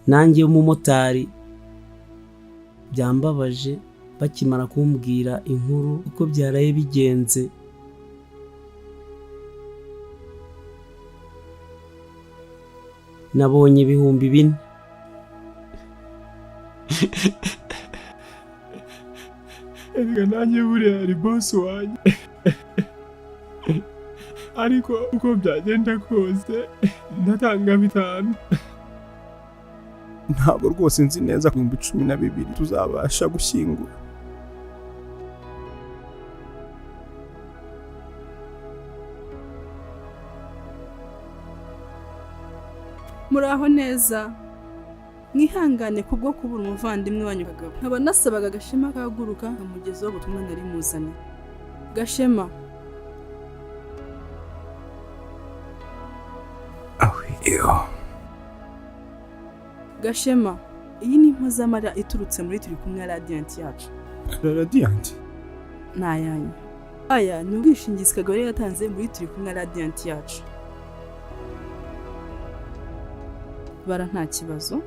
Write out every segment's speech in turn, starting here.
nanjye umumotari byambabaje bakimara kumbwira inkuru uko byaraye bigenze. Nabonye 4,000. Erega nanjye buriya ari boss wanjye. Ariko uko byagenda kose ndatanga 5. Ntabwo rwose nzi neza ku 12 tuzabasha gushyingura. Muraho neza, mwihangane kubwo kubura umuvandimwe wanyu Kagabo. Nkaba nasabaga Gashema kaguruka nkamugezaho ubutumwa nari muzane. Gashema. Iyo. Gashema, iyi ni impuzamara iturutse muri turi kumwe Radiant yacu. Radiant? Nayanyu. Aya ni ubwishingizi Kagabo yatanze muri turi kumwe Radiant yacu. Bara nta kibazo.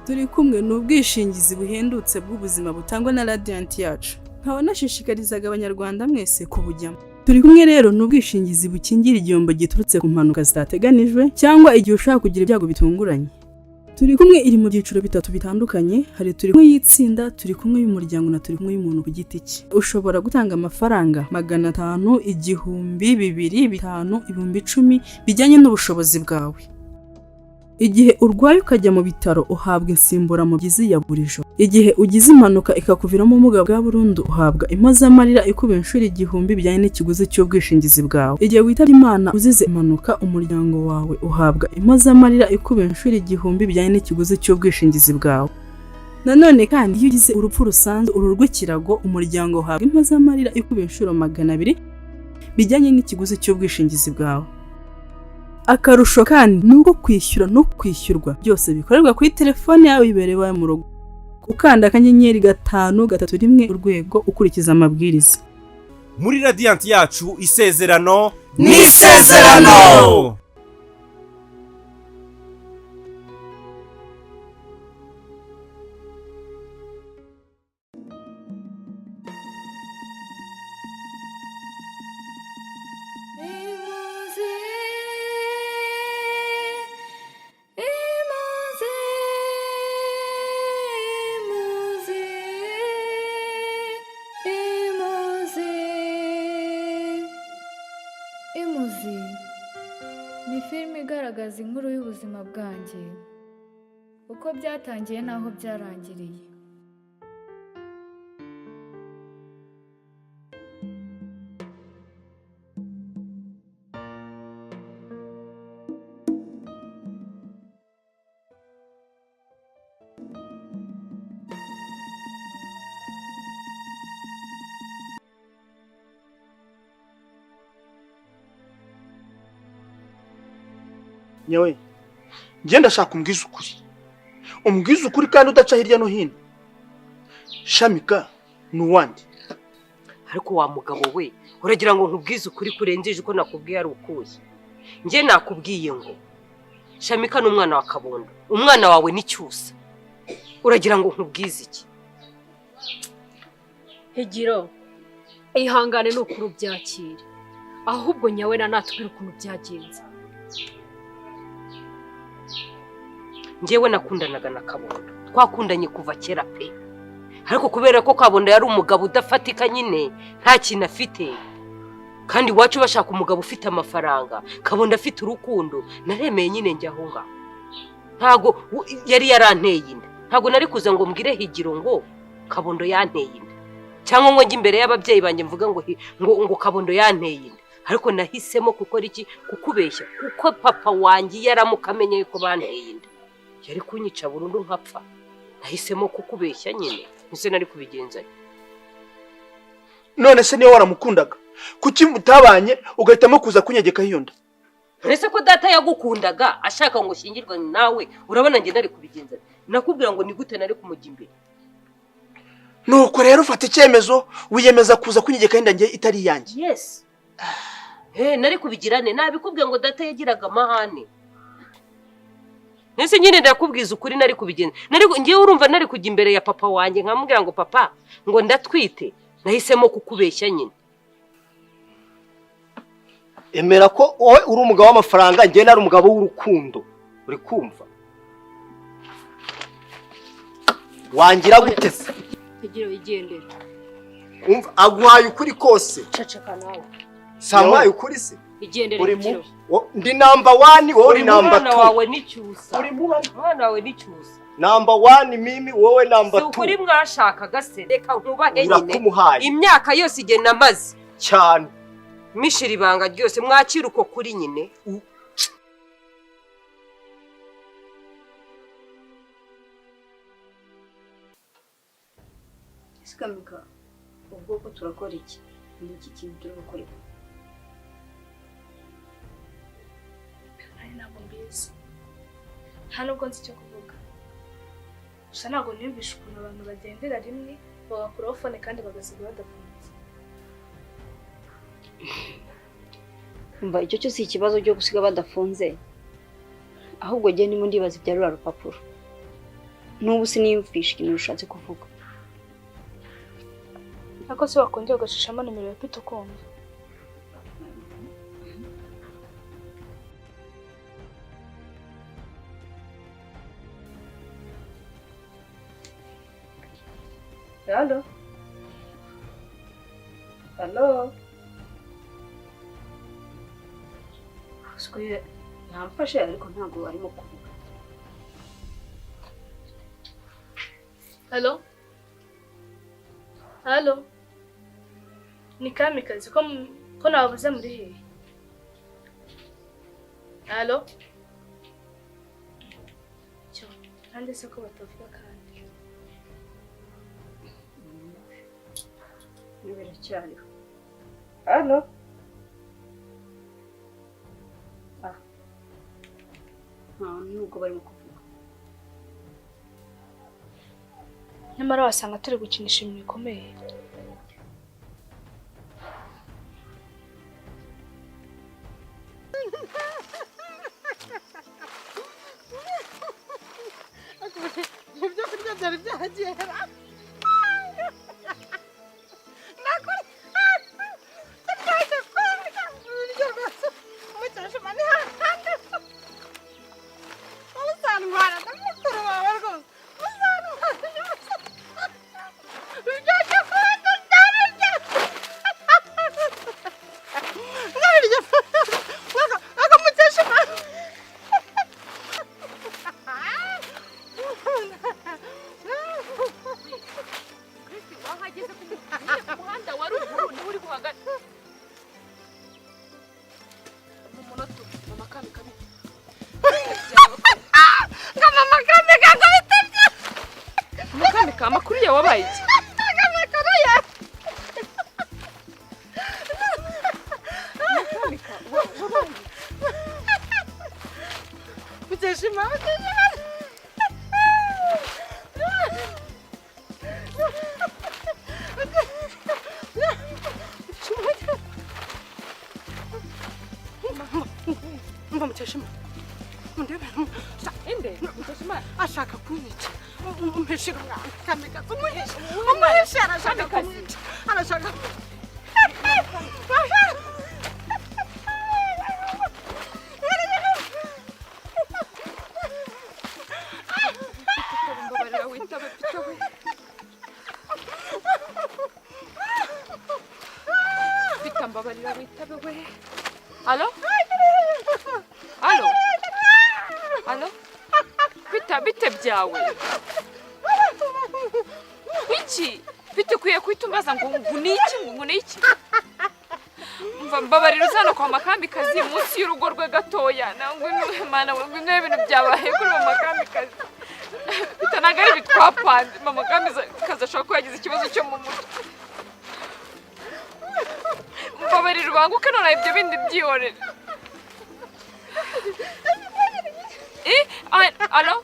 Turi kumwe n'ubwishingizi buhendutse bw'ubuzima butangwa na Radiant yacu. Nkaba nashishikarizaga abanyarwanda mwese kubujyamo. Turi kumwe rero n'ubwishingizi bukingira igihombo giturutse ku mpanuka zitateganijwe cyangwa igihe ushaka kugira ibyago bitunguranye. Turi kumwe iri mu byiciro 3 bitandukanye, hari turi kumwe y'itsinda, turi kumwe y'umuryango na turi kumwe y'umuntu ku giti cye. Ushobora gutanga amafaranga 500, 1000, 2000, 5,000, 10,000 bijyanye n'ubushobozi bwawe. Igihe urwaye ukajya mu bitaro uhabwa insimburamubyizi ya buri joro. Igihe ugize impanuka ikakuviramo ubumuga bwa burundu uhabwa impozamarira ikuba inshuro 1000 bijyanye n'ikiguzi cy'ubwishingizi bwawe. Igihe witabye Imana uzize impanuka umuryango wawe uhabwa impozamarira ikuba inshuro 1000 bijyanye n'ikiguzi cy'ubwishingizi bwawe. Nanone kandi iyo ugize urupfu rusanzwe uru rw'ikirago umuryango uhabwa impozamarira ikuba inshuro 200 bijyanye n'ikiguzi cy'ubwishingizi bwawe. Akarusho kandi nuko kwishyura no kwishyurwa byose bikorerwa kuri telefone yawe iberewe mu rugo. Ukanda akanyenyeri 531 urwego ukurikiza amabwiriza. Muri Radiant yacu isezerano n'isezerano. Imuzi ni filime igaragaza inkuru y'ubuzima bwanjye uko byatangiye n'aho byarangiriye. Nyewe ngenda shaka umbwiza ukuri kandi udaca hirya no hino. Shamika nuwandi. Ariko wa mugabo we uragira ngo nkubwize ukuri kurengeje uko nakubwiye ari ukuye. Nje nakubwiye ngo Shamika n'umwana wa Kabondo, umwana wawe ni cyusa. Uragira ngo nkubwize iki? Higiro ihangane no kuri byakire, ahubwo nyawe na natubwira ukuntu byagenze. Njewe nakundanaga na Kabondo, twakundanye kuva kera pe. Ariko kubera ko Kabondo yari umugabo udafatika nyine nta kintu afite, kandi wacu bashaka umugabo ufite amafaranga, Kabondo afite urukundo, naremeye nyine njya aho ngaho. Ntago yari yaranteye inda, ntago nari kuza ngo mbwire Higiro ngo Kabondo yanteye inda, cyangwa ngo njye imbere y'ababyeyi banje mvuga ngo Kabondo yanteye inda. Ariko nahisemo gukora iki? Kukubeshya, kuko papa wanjye yaramukamenye ko banteye inda, yari kunyica burundu nkapfa. Nahisemo kukubeshya nyine, nise nari kubigenza. None se niyo waramukundaga, kuki mutabanye ugahitamo kuza kunyegeka hiyo nda? Ese ko data yagukundaga ashaka ngo shingirwe nawe, urabona nge nari kubigenza. Nakubwira ngo ni gute nari kumujya imbere. Nuko rero ufata icyemezo wiyemeza kuza kunyegeka hinda nge itari yanjye. Yes. Nari kubigirane nabikubwiye ngo data yagiraga amahane. nese nyine ndakubwiza ukuri nari kubigenza ngewe urumva nari kujya imbere ya papa wanjye nkamubwira ngo papa ngo ndatwite nahisemo kukubeshya nyine. Emera ko wowe uri umugabo w'amafaranga njye nari umugabo w'urukundo uri kumva wangira gute se Igira wigendera umva aguhaye ukuri kose cacaka nawe samaye ukuri se igendera uri ikiro ndi number 1 wowe uri number 2 mwana wawe n'icyusa uri mwana wawe n'icyusa number 1 mimi wowe number 2 si ukuri mwashakaga se reka nkubahe nyine urakumuhaye imyaka yose igihe namaze cyane mishira ibanga ryose mwakira uko kuri nyine. Sikamika ubwo ko turakora iki ni iki kintu turi gukora ntabwo mbizi nta nubwo nzi icyo kuvuga gusa ntabwo niyumvisha ukuntu abantu bagendera rimwe bagakuraho fone kandi bagasiga badafunze. umva icyo cyo si ikibazo cyo gusiga badafunze ahubwo njye ndimo ndibaza ibya rura rupapuro n'ubu siniyumvisha ikintu rushatse kuvuga. Ako se wakongera ugashishamo nimero ya Pito kumva. Halo? Halo? Sikuye namfashe ariko ntabwo arimo kuvuga. Halo? Halo? Ni Kamikazi ko nabuze muri hehe? Halo? Cyo, kandi se ko batavuga kandi. Nibera cyane. Halo? Nubwo barimo kuvuga. Nyamara wasanga turi gukinisha ibintu bikomeye. Ibyo kurya byari byagera. Amakuru yawe wabaye iki? ashaka kunyica umpeshira umwana Kamikazi umuhisha arashaka kumwica arashaka Mbabarira witabe we. Halo? Halo? Halo? Bite byawe? Iki? Bitukwiye kwitumbaza ngo niki? Mva mbabarira uzana kwa Makamikazi munsi y'urugo rwe gatoya. Nangwe Imana we ngo ibintu byabaye kuri Makamikazi. Bitanagari bitwapanze. Mama Kamikazi ashaka ko yagize ikibazo cyo mu mutwe. Mbabarira ubanguke none ibyo bindi byihorere. Alo?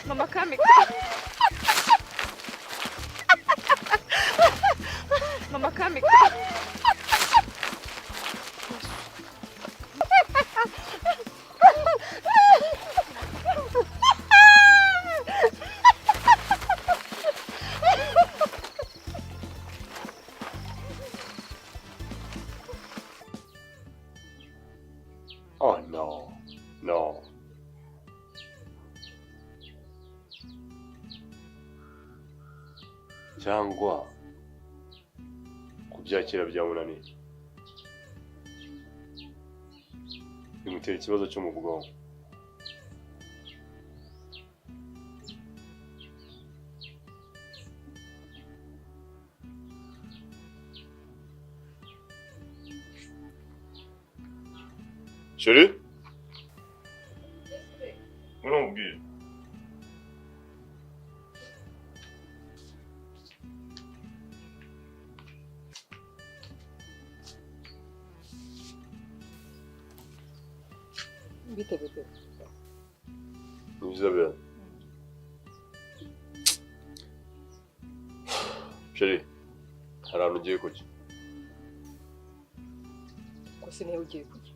Mama Kamikazi. Mama Kamikazi. No. Cyangwa kubyakira byamunaniye. Bimutera ikibazo cyo mu bwonko. Chérie? Non, Guy. Bite bebe. Isabelle. Chérie, hari ahantu ugiye kujya. Ko se niwe ugiye kujya?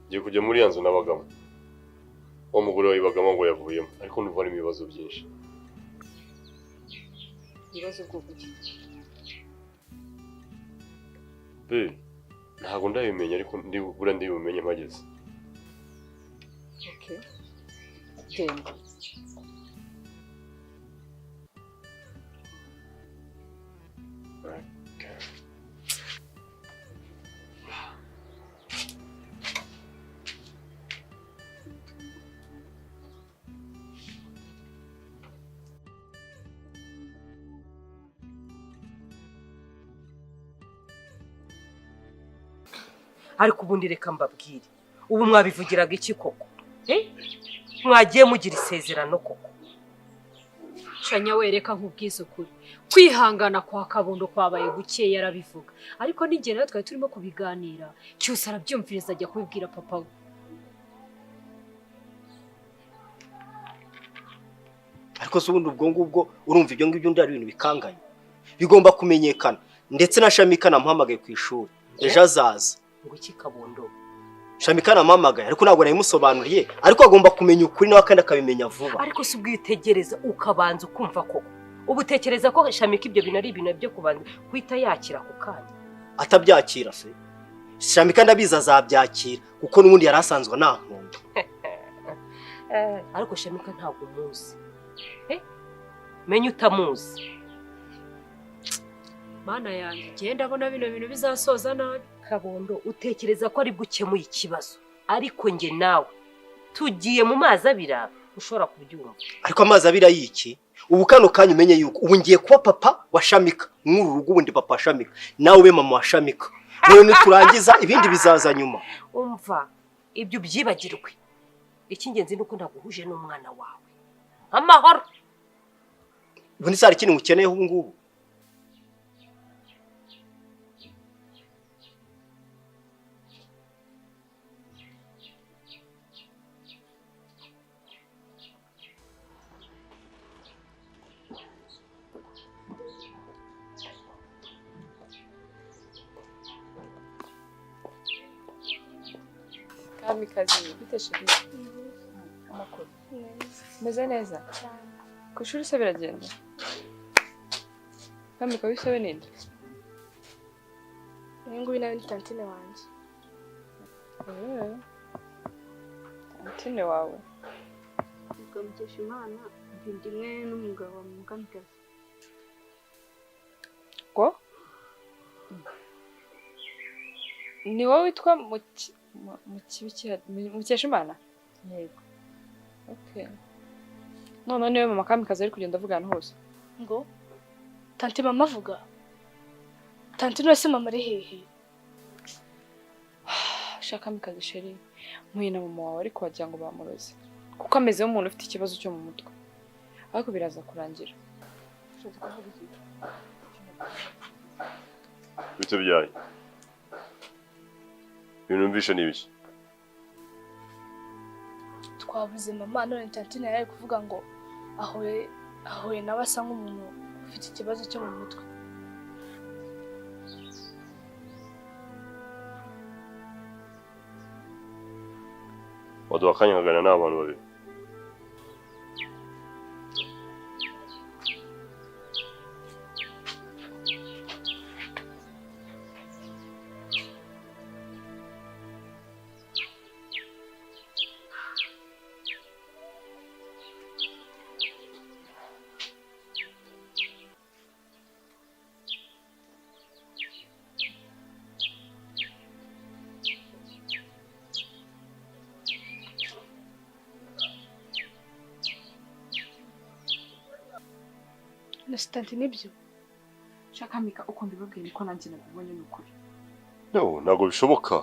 Ngiye kujya muri ya nzu nabagamo. Uwo mugore wayibagamo ngo yavuyemo, ariko numva harimo ibibazo byinshi. Ibibazo bwoko ki? Ntabwo ndabimenya ariko buriya ndibumenye mpageze. Okay. Genda. Ariko ubundi reka mbabwire, ubu mwabivugiraga iki koko? Mwagiye mugira isezerano koko? Shanya wereka nkubwiza ukuri. Kwihangana kwa Kabondo kwabaye guke yarabivuga. Ariko n'ingihe nawe twari turimo kubiganira, cyose arabyumviriza ajya kubibwira papa we. Ariko se ubundi ubwo ngubwo urumva ibyo ngibyo ndari ibintu bikanganye. Bigomba kumenyekana ndetse na Shamika namuhamagaye ku ishuri. Ejo azaza. Ngo iki Kabondo? Shamika namuhamagaye ariko ntabwo nayimusobanuriye, ariko agomba kumenya ukuri nawe kandi akabimenya vuba. Ariko se ubwitegereza ukabanza ukumva koko. Ubu tekereza ko Shamika ibyo bintu ari ibintu byo kubanza kwita yakira ku kanya. Atabyakira se. Shamika ndabiza azabyakira kuko n'ubundi yari asanzwe nankunda. Ariko Shamika ntabwo umuzi. Menya utamuzi. Mana yanjye, genda abona bino bintu bizasoza nabi. Kabondo, utekereza ko ari gukemuye ikibazo. Ariko nge nawe tugiye mu mazi abira ushobora kubyumva. Ariko amazi abira yiki? Ubu kano kanya umenye yuko ubu ngiye kuba papa wa Shamika. Nkuru rugo ubundi papa wa Shamika. Nawe ube mama wa Shamika. None turangiza ibindi bizaza nyuma. Umva, ibyo byibagirwe. Ikingenzi nuko ndaguhuje n'umwana wawe. Amahoro. Ubu ni sari kintu ukeneye ubu ngubu. Kamikazi, bite shiri? Amakuru. Meze neza? Ku ishuri se biragenda? Kamika wisabe ninde? Nguyu nawe ni tantine wanjye. Tantine wawe? Ubwo mukesha Imana ndi imwe n'umugabo mu Kamikazi. Ko? Ni wowe witwa mukesha Imana? Yego. Okay. None niwe mama Kamikazi ari kugenda avugana hose. Ngo tanti mama avuga. Tanti no se mama ari hehe? Shaka Kamikazi sheri. Muye na mama wawe ariko wagira ngo bamuroze. Kuko ameze nk'umuntu ufite ikibazo cyo mu mutwe. Ariko biraza kurangira. Bite byaye? Ibintu mbishe ni biki? Twabuze mama none tantine yari kuvuga ngo ahoye nawe asa nk'umuntu ufite ikibazo cyo mu mutwe. Waduha akanya nkagana n'abantu babiri. none se tanti nibyo shaka mika uko mbibabwiye niko nanjye nabibonye n'ukuri no ntabwo bishoboka